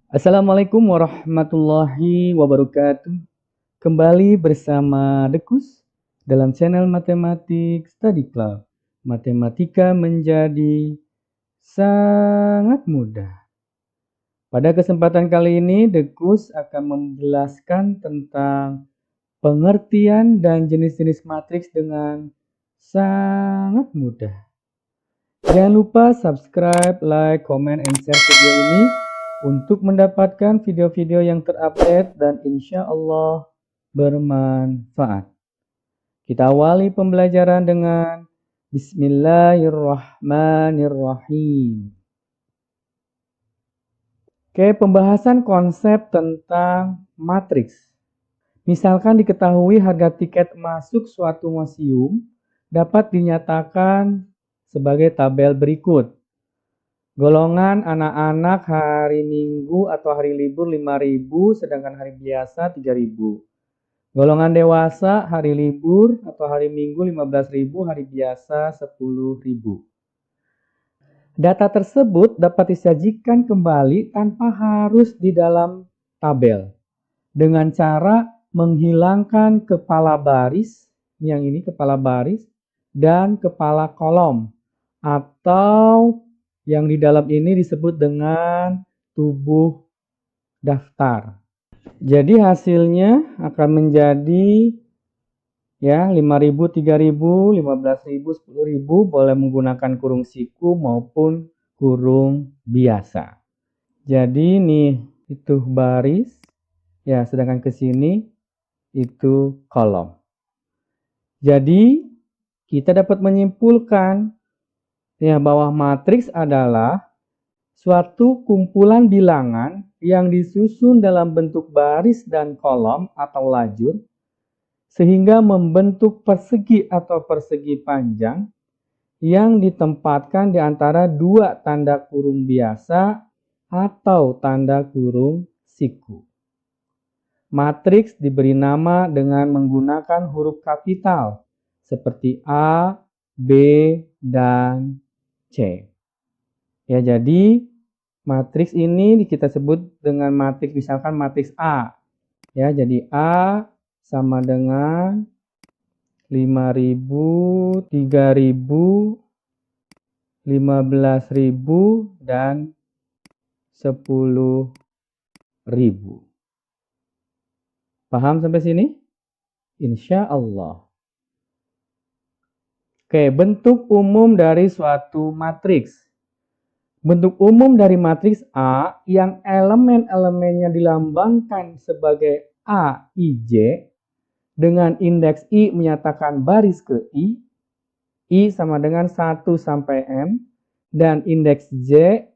Assalamualaikum warahmatullahi wabarakatuh. Kembali bersama Dekus dalam channel Matematik Study Club. Matematika menjadi sangat mudah. Pada kesempatan kali ini, Dekus akan menjelaskan tentang pengertian dan jenis-jenis matriks dengan sangat mudah. Jangan lupa subscribe, like, comment, and share video ini untuk mendapatkan video-video yang terupdate dan insya Allah bermanfaat. Kita awali pembelajaran dengan Bismillahirrahmanirrahim. Oke, pembahasan konsep tentang matriks. Misalkan diketahui harga tiket masuk suatu museum dapat dinyatakan sebagai tabel berikut. Golongan anak-anak hari Minggu atau hari libur 5.000, sedangkan hari biasa 3.000. Golongan dewasa hari libur atau hari Minggu 15.000, hari biasa 10.000. Data tersebut dapat disajikan kembali tanpa harus di dalam tabel dengan cara menghilangkan kepala baris, yang ini kepala baris, dan kepala kolom, atau yang di dalam ini disebut dengan tubuh daftar. Jadi hasilnya akan menjadi ya 5.000, 3.000, 15.000, 10.000, boleh menggunakan kurung siku maupun kurung biasa. Jadi nih itu baris, ya sedangkan ke sini itu kolom. Jadi kita dapat menyimpulkan ya, bahwa matriks adalah suatu kumpulan bilangan yang disusun dalam bentuk baris dan kolom atau lajur sehingga membentuk persegi atau persegi panjang yang ditempatkan di antara dua tanda kurung biasa atau tanda kurung siku. Matriks diberi nama dengan menggunakan huruf kapital seperti A, B, dan C. Ya, jadi matriks ini kita sebut dengan matriks, misalkan matriks A. Ya, jadi A sama dengan 5.000, 3.000, 15.000, dan 10.000. Paham sampai sini? Insya Allah. Oke, bentuk umum dari suatu matriks. Bentuk umum dari matriks A yang elemen-elemennya dilambangkan sebagai A, I, J dengan indeks I menyatakan baris ke I sama dengan 1 sampai M, dan indeks J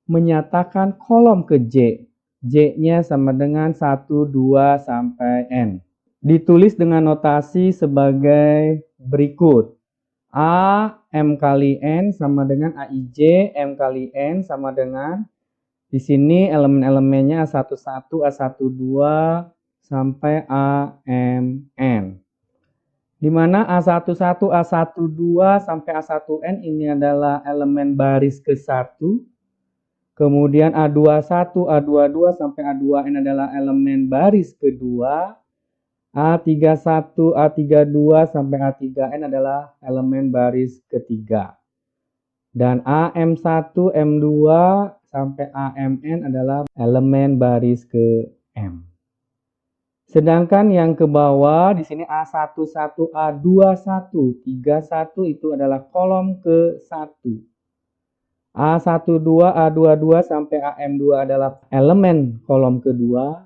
menyatakan kolom ke J. J-nya sama dengan 1, 2, sampai N. Ditulis dengan notasi sebagai berikut. A, M kali N sama dengan AIJ, M kali N sama dengan, di sini elemen-elemennya A11, A12, sampai AMN. Di mana A11, A12, sampai A1N ini adalah elemen baris ke-1. Kemudian A21, A22, sampai A2N adalah elemen baris kedua. A31, A32, sampai A3N adalah elemen baris ketiga. Dan AM1, M2, sampai AMN adalah elemen baris ke M. Sedangkan yang ke bawah di sini A11, A21, 31 itu adalah kolom ke-1. A12, A22, sampai AM2 adalah elemen kolom kedua.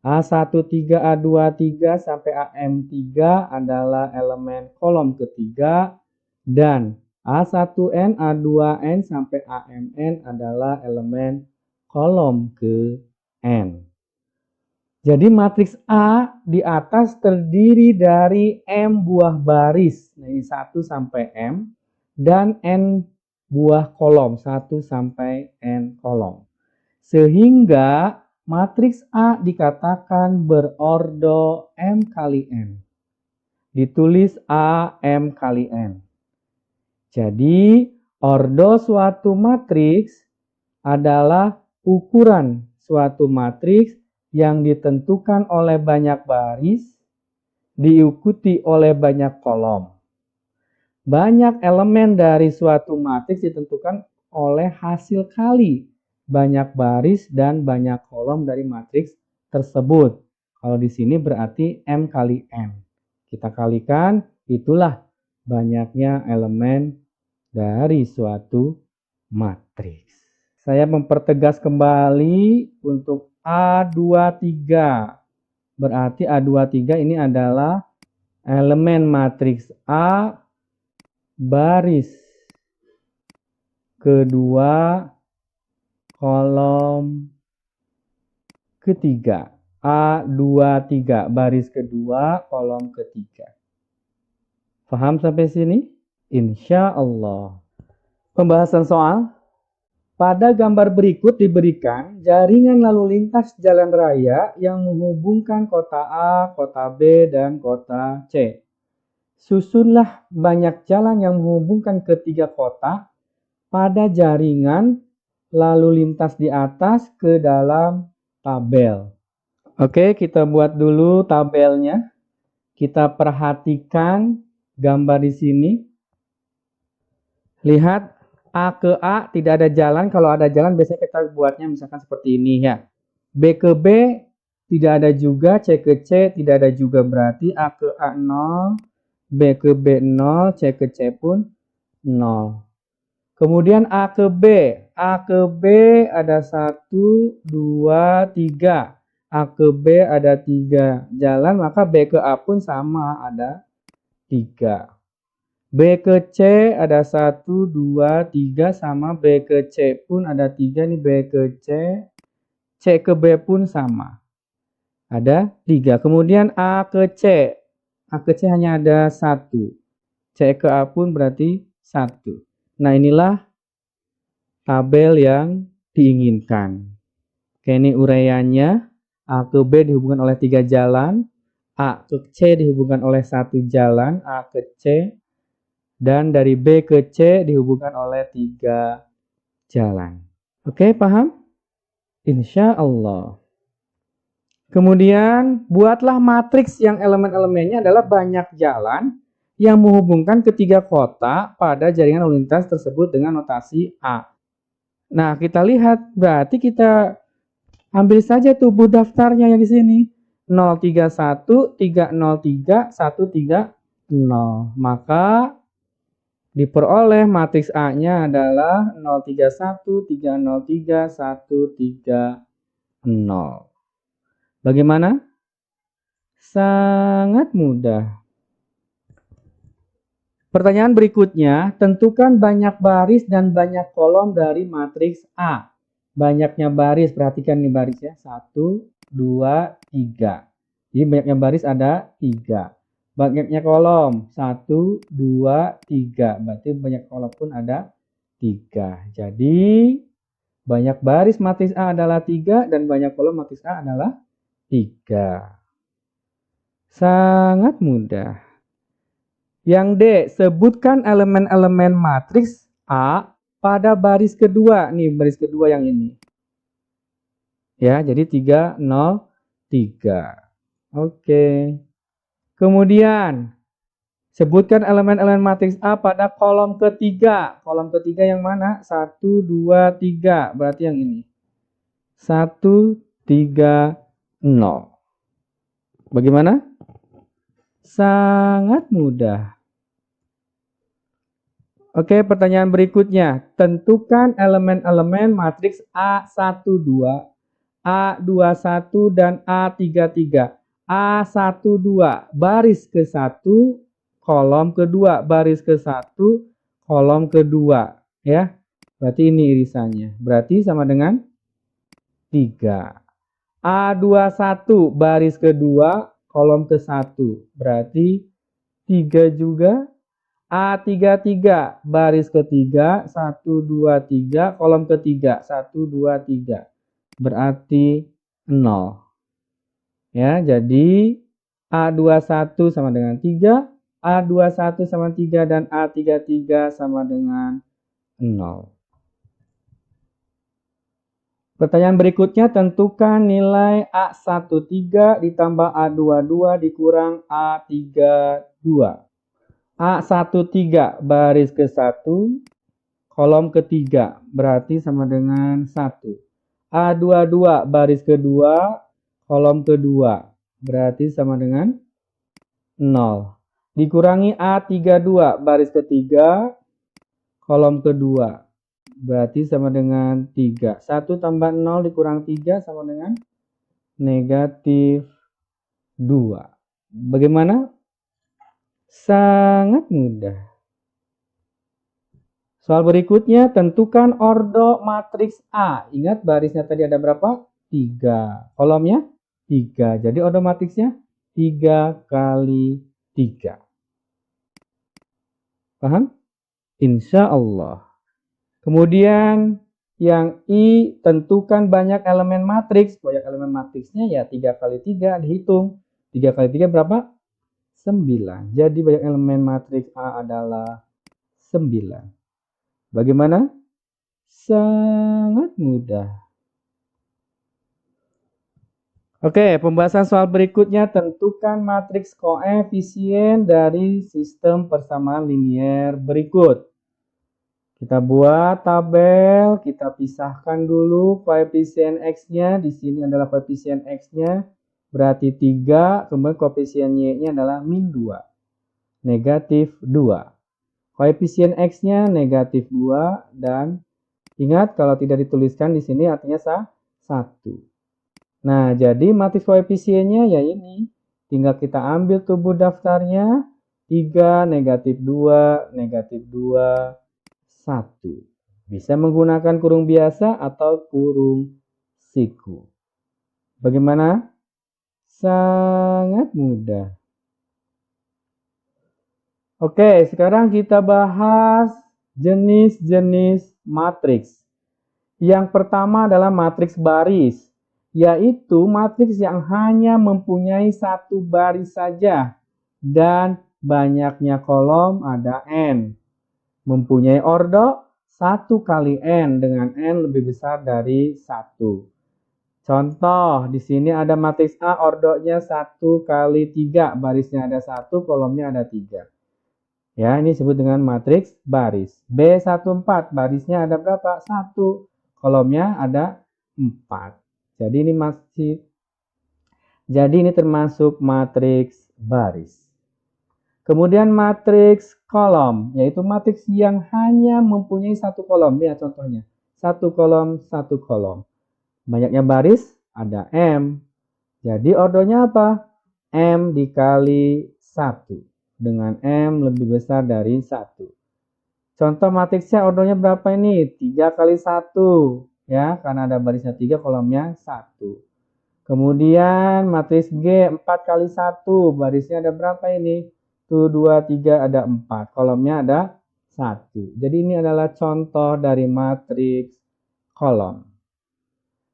A13, A23, sampai AM3 adalah elemen kolom ketiga, dan A1N, A2N, sampai AMN adalah elemen kolom ke N. Jadi matriks A di atas terdiri dari M buah baris, nah ini 1 sampai M, dan N buah kolom, 1 sampai N kolom. Sehingga matriks A dikatakan berordo M kali N. Ditulis A M kali N. Jadi, ordo suatu matriks adalah ukuran suatu matriks yang ditentukan oleh banyak baris, diikuti oleh banyak kolom. Banyak elemen dari suatu matriks ditentukan oleh hasil kali banyak baris dan banyak kolom dari matriks tersebut. Kalau di sini berarti M kali N. Kita kalikan, itulah banyaknya elemen dari suatu matriks. Saya mempertegas kembali untuk A23. Berarti A23 ini adalah elemen matriks A baris kedua kolom ketiga. A23 baris kedua kolom ketiga. Paham sampai sini? Insya Allah. Pembahasan soal. Pada gambar berikut diberikan jaringan lalu lintas jalan raya yang menghubungkan kota A, kota B, dan kota C. Susunlah banyak jalan yang menghubungkan ketiga kota pada jaringan lalu lintas di atas ke dalam tabel. Oke, kita buat dulu tabelnya. Kita perhatikan gambar di sini. Lihat, A ke A tidak ada jalan. Kalau ada jalan biasanya kita buatnya misalkan seperti ini ya. B ke B tidak ada juga. C ke C tidak ada juga. Berarti A ke A 0. B ke B 0, C ke C pun 0. Kemudian A ke B. A ke B ada 1, 2, 3. A ke B ada 3 jalan, maka B ke A pun sama, ada 3. B ke C ada 1, 2, 3 sama, B ke C pun ada 3. Ini B ke C. C ke B pun sama. Ada 3. Kemudian A ke C. A ke C hanya ada 1. C ke A pun berarti 1. Nah, inilah tabel yang diinginkan. Oke, ini uraiannya. A ke B dihubungkan oleh 3 jalan. A ke C dihubungkan oleh 1 jalan. A ke C. Dan dari B ke C dihubungkan oleh 3 jalan. Oke, paham? Insya Allah. Kemudian, buatlah matriks yang elemen-elemennya adalah banyak jalan yang menghubungkan ketiga kota pada jaringan lalu lintas tersebut dengan notasi A. Nah, kita lihat, berarti kita ambil saja tuh buku daftarnya yang di sini. 031, 303, 130. Maka diperoleh matriks A-nya adalah 031, 303, 130. Bagaimana? Sangat mudah. Pertanyaan berikutnya, tentukan banyak baris dan banyak kolom dari matriks A. Banyaknya baris, perhatikan nih baris ya. 1, 2, 3. Jadi banyaknya baris ada 3. Banyaknya kolom, 1, 2, 3. Berarti banyak kolom pun ada 3. Jadi banyak baris matriks A adalah 3 dan banyak kolom matriks A adalah 3. Sangat mudah. Yang D, sebutkan elemen-elemen matriks A pada baris kedua. Nih, baris kedua yang ini. Ya, jadi 3, 0, 3. Oke. Kemudian, sebutkan elemen-elemen matriks A pada kolom ketiga. Kolom ketiga yang mana? 1, 2, 3. Berarti yang ini. 1, 3, 0. Bagaimana? Sangat mudah. Oke, pertanyaan berikutnya. Tentukan elemen-elemen matriks A12, A21, dan A33. A12, baris ke-1, kolom kedua, baris ke-1, kolom kedua. Ya, berarti ini irisannya. Berarti sama dengan 3. A21, baris kedua, kolom ke-1. Berarti 3 juga. A33, baris ketiga, 1, 2, 3, kolom ketiga, 1, 2, 3. Berarti 0. Ya, jadi A21 sama dengan 3, A21 sama 3, dan A33 sama dengan 0. Pertanyaan berikutnya, tentukan nilai A13 ditambah A22 dikurang A32. A13 baris ke-1, kolom ke-3, berarti sama dengan 1. A22 baris ke-2, kolom ke-2, berarti sama dengan 0. Dikurangi A32 baris ke-3, kolom ke-2, berarti sama dengan 3. 1 tambah 0 dikurang 3 sama dengan negatif 2. Bagaimana? Sangat mudah. Soal berikutnya, tentukan ordo matriks A. Ingat barisnya tadi ada berapa? 3. Kolomnya 3. Jadi ordo matriksnya 3 kali 3. Paham? Insya Allah. Kemudian yang I, tentukan banyak elemen matriks. Banyak elemen matriksnya ya 3 kali 3 dihitung. 3 kali 3 berapa? 9. Jadi banyak elemen matriks A adalah 9. Bagaimana? Sangat mudah. Oke, pembahasan soal berikutnya, tentukan matriks koefisien dari sistem persamaan linier berikut. Kita buat tabel, kita pisahkan dulu koefisien X-nya. Di sini adalah koefisien X-nya, berarti 3, kemudian koefisien Y-nya adalah min 2, negatif 2. Koefisien X-nya negatif 2, dan ingat kalau tidak dituliskan di sini artinya 1. Nah, jadi matriks koefisiennya ya ini. Tinggal kita ambil tubuh daftarnya, 3, negatif 2, negatif 2, 1. Bisa menggunakan kurung biasa atau kurung siku. Bagaimana? Sangat mudah. Oke, sekarang kita bahas jenis-jenis matriks. Yang pertama adalah matriks baris, yaitu matriks yang hanya mempunyai satu baris saja dan banyaknya kolom ada n. Mempunyai ordo 1 kali n dengan n lebih besar dari 1. Contoh, di sini ada matriks A, ordonya 1 kali 3, barisnya ada 1, kolomnya ada 3. Ya, ini disebut dengan matriks baris. B14, barisnya ada berapa? 1, kolomnya ada 4. Jadi ini termasuk matriks baris. Kemudian matriks kolom, yaitu matriks yang hanya mempunyai satu kolom. Ya, contohnya. 1 kolom, 1 kolom. Banyaknya baris, ada M. Jadi ordonya apa? M dikali 1. Dengan M lebih besar dari 1. Contoh matriksnya ordonya berapa ini? 3 kali 1. Ya, karena ada barisnya 3, kolomnya 1. Kemudian matriks G 4 kali 1. Barisnya ada berapa ini? 1, 2, 3, ada 4. Kolomnya ada 1. Jadi ini adalah contoh dari matriks kolom.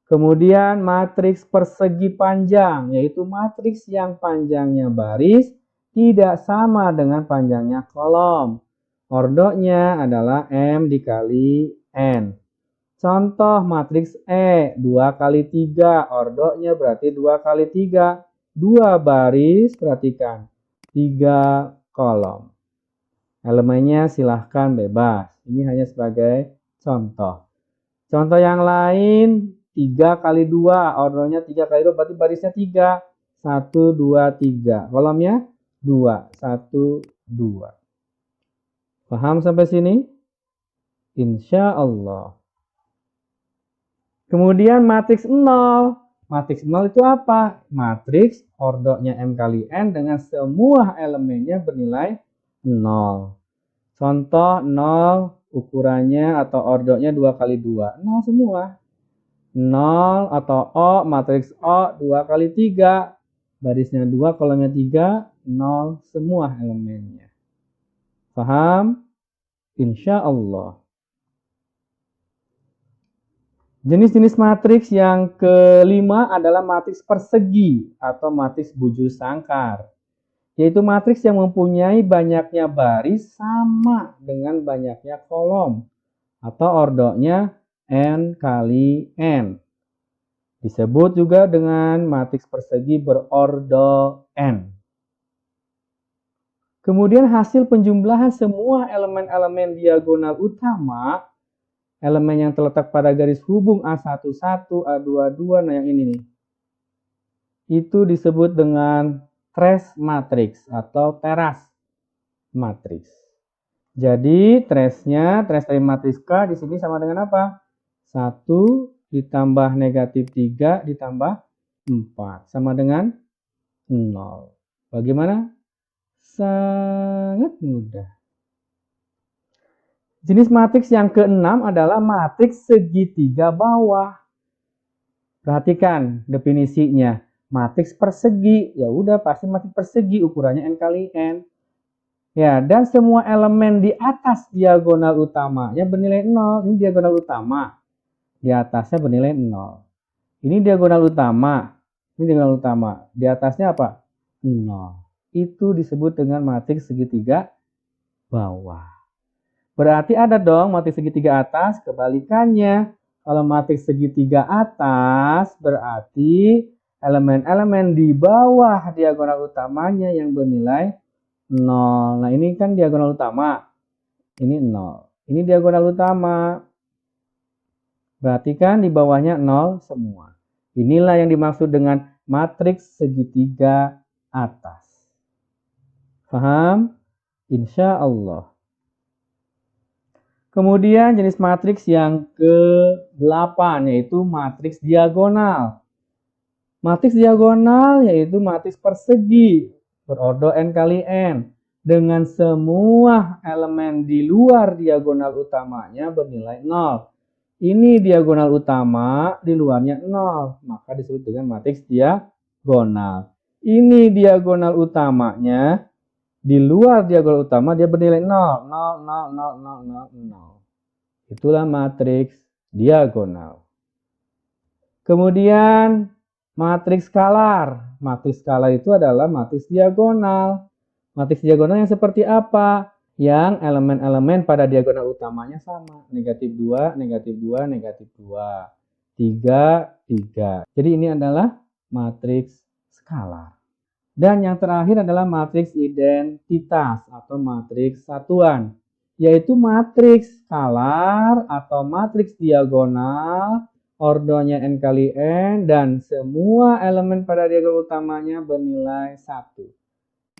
Kemudian matriks persegi panjang, yaitu matriks yang panjangnya baris tidak sama dengan panjangnya kolom. Ordonya adalah M dikali N. Contoh matriks E, 2 kali 3. Ordonya berarti 2 kali 3. 2 baris, perhatikan. 3 kolom. Elemennya silahkan bebas. Ini hanya sebagai contoh. Contoh yang lain, 3 kali 2. Ordonya 3 kali 2, berarti barisnya 3. 1, 2, 3. Kolomnya 2. 1, 2. Paham sampai sini? Insya Allah. Kemudian matriks 0. Matriks 0 itu apa? Matriks ordonya M kali N dengan semua elemennya bernilai 0. Contoh 0 ukurannya atau ordonya 2 kali 2. 0 semua. 0 atau O, matriks O 2 kali 3. Barisnya 2, kolomnya 3, 0 semua elemennya. Paham? Insya Allah. Jenis-jenis matriks yang kelima adalah matriks persegi atau matriks bujur sangkar. Yaitu matriks yang mempunyai banyaknya baris sama dengan banyaknya kolom. Atau ordonya N kali N. Disebut juga dengan matriks persegi berordo n. Kemudian hasil penjumlahan semua elemen-elemen diagonal utama, elemen yang terletak pada garis hubung A11, A22, nah yang ini nih. Itu disebut dengan trace matrix atau teras matrix. Jadi trace dari matriks K di sini sama dengan apa? 1 ditambah negatif 3 ditambah 4 sama dengan 0. Bagaimana? Sangat mudah. Jenis matriks yang keenam adalah matriks segitiga bawah. Perhatikan definisinya. Matriks persegi, ya udah pasti matriks persegi, ukurannya n kali n. Ya, dan semua elemen di atas diagonal utamanya bernilai 0. Ini diagonal utama. Di atasnya bernilai 0. Ini diagonal utama. Ini diagonal utama. Di atasnya apa? 0. Itu disebut dengan matriks segitiga bawah. Berarti ada dong matriks segitiga atas, kebalikannya. Kalau matriks segitiga atas berarti elemen-elemen di bawah diagonal utamanya yang bernilai 0. Nah ini kan diagonal utama. Ini 0. Ini diagonal utama. Berarti kan di bawahnya 0 semua. Inilah yang dimaksud dengan matriks segitiga atas. Paham? Insya Allah. Kemudian jenis matriks yang ke-8 yaitu matriks diagonal. Matriks diagonal yaitu matriks persegi berordo n kali n dengan semua elemen di luar diagonal utamanya bernilai 0. Ini diagonal utama, di luarnya 0, maka disebut dengan matriks diagonal. Ini diagonal utamanya, di luar diagonal utama dia bernilai 0, 0, 0, 0, 0, 0, 0. Itulah matriks diagonal. Kemudian matriks skalar. Matriks skalar itu adalah matriks diagonal. Matriks diagonal yang seperti apa? Yang elemen-elemen pada diagonal utamanya sama. Negatif 2, negatif 2, negatif 2. 3, 3. Jadi ini adalah matriks skalar. Dan yang terakhir adalah matriks identitas atau matriks satuan, yaitu matriks skalar atau matriks diagonal, ordonya n kali n, dan semua elemen pada diagonal utamanya bernilai 1.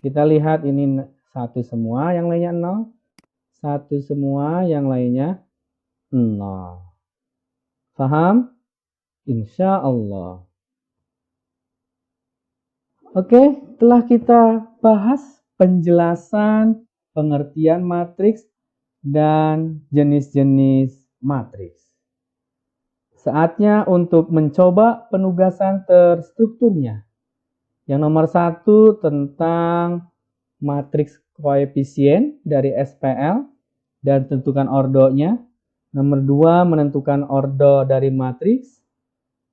Kita lihat ini 1 semua, yang lainnya 0. 1 semua, yang lainnya 0. Paham? Insya Allah. Oke, telah kita bahas penjelasan pengertian matriks dan jenis-jenis matriks. Saatnya untuk mencoba penugasan terstrukturnya. Yang nomor 1 tentang matriks koefisien dari SPL dan tentukan ordonya. Nomor 2 menentukan ordo dari matriks.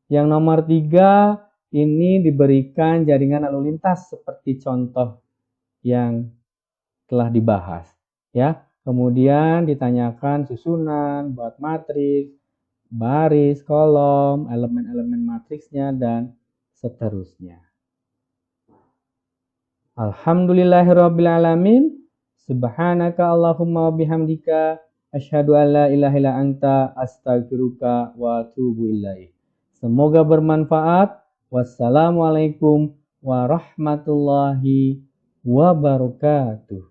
Yang nomor 3 ini diberikan jaringan lalu lintas seperti contoh yang telah dibahas, ya. Kemudian ditanyakan susunan, buat matriks, baris, kolom, elemen-elemen matriksnya dan seterusnya. Alhamdulillahirabbil subhanaka Allahumma wa bihamdika asyhadu an la ilaha illa anta astaghfiruka wa atubu ilaik. Semoga bermanfaat. Wassalamualaikum warahmatullahi wabarakatuh.